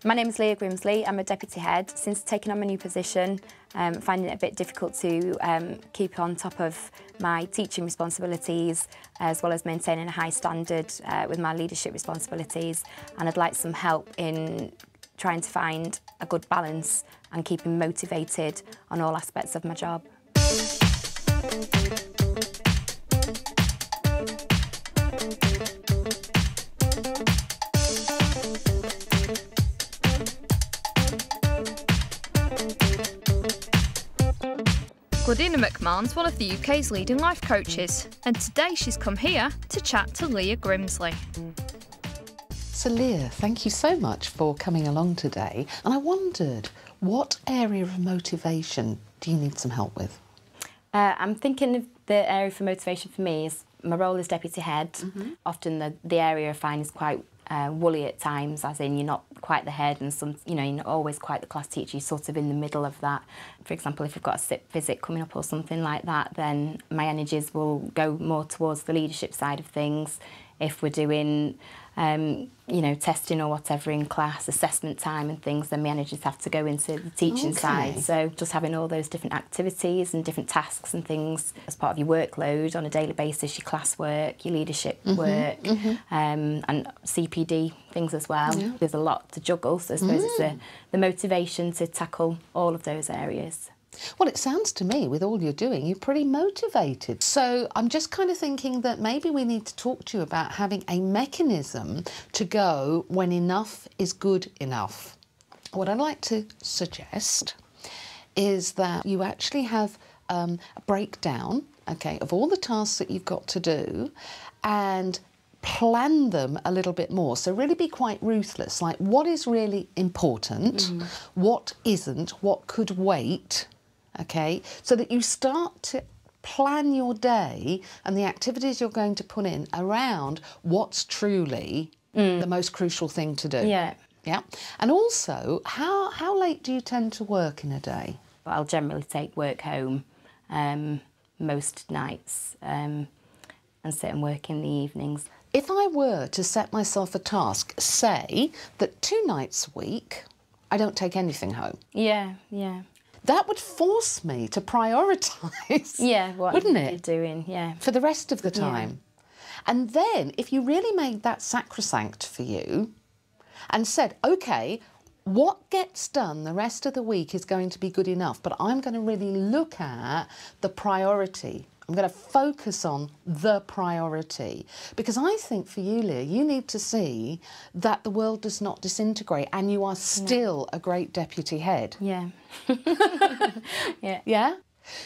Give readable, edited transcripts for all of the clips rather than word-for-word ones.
My name is Leah Grimsley. I'm a deputy head. Since taking on my new position, finding it a bit difficult to keep on top of my teaching responsibilities, as well as maintaining a high standard with my leadership responsibilities. And I'd like some help in trying to find a good balance and keeping motivated on all aspects of my job. Gladina McMahon's one of the UK's leading life coaches, and today she's come here to chat to Leah Grimsley. So Leah, thank you so much for coming along today, and I wondered, what area of motivation do you need some help with? I'm thinking of the area for motivation for me is my role as deputy head. Often the area I find is quite woolly at times, as in you're not quite the head, and you're not always quite the class teacher, you're sort of in the middle of that. For example, if you've got a SIP visit coming up or something like that, then my energies will go more towards the leadership side of things. If we're doing testing or whatever in class, assessment time and things, then my energies have to go into the teaching side. So just having all those different activities and different tasks and things as part of your workload on a daily basis, your class work, your leadership work, and CPD things as well. Yeah. There's a lot to juggle, so I suppose it's the motivation to tackle all of those areas. Well, it sounds to me, with all you're doing, you're pretty motivated. So I'm just kind of thinking that maybe we need to talk to you about having a mechanism to go when enough is good enough. What I'd like to suggest is that you actually have a breakdown, okay, of all the tasks that you've got to do, and plan them a little bit more. So really be quite ruthless, like what is really important, what isn't, what could wait, okay, so that you start to plan your day and the activities you're going to put in around what's truly the most crucial thing to do. Yeah. Yeah. And also, how late do you tend to work in a day? I'll generally take work home most nights and sit and work in the evenings. If I were to set myself a task, say that 2 nights a week, I don't take anything home. Yeah, yeah. That would force me to prioritise, wouldn't it? You're doing, yeah. For the rest of the time. Yeah. And then, if you really made that sacrosanct for you and said, OK, what gets done the rest of the week is going to be good enough, but I'm going to really look at the priority. I'm going to focus on the priority. Because I think for you, Leah, you need to see that the world does not disintegrate and you are still a great deputy head. Yeah. Yeah. Yeah?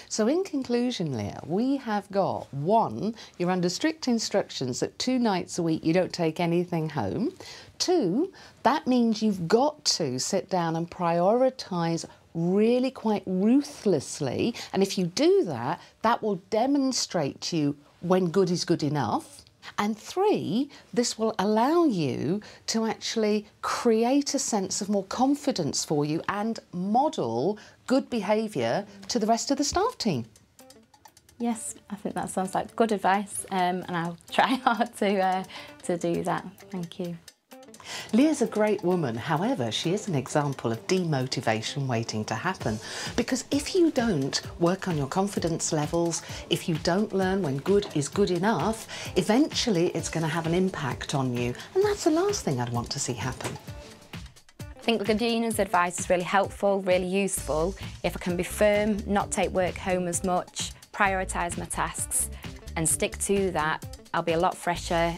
So in conclusion, Leah, we have got 1, you're under strict instructions that 2 nights a week you don't take anything home. 2, that means you've got to sit down and prioritise really quite ruthlessly, and if you do that, that will demonstrate to you when good is good enough. And 3, this will allow you to actually create a sense of more confidence for you and model good behaviour to the rest of the staff team. Yes, I think that sounds like good advice, and I'll try hard to do that. Thank you. Leah's a great woman, however, she is an example of demotivation waiting to happen. Because if you don't work on your confidence levels, if you don't learn when good is good enough, eventually it's going to have an impact on you. And that's the last thing I'd want to see happen. I think Gladina's advice is really helpful, really useful. If I can be firm, not take work home as much, prioritise my tasks and stick to that, I'll be a lot fresher,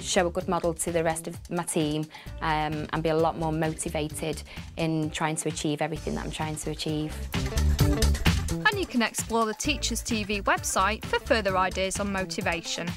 show a good model to the rest of my team, and be a lot more motivated in trying to achieve everything that I'm trying to achieve. And you can explore the Teachers TV website for further ideas on motivation.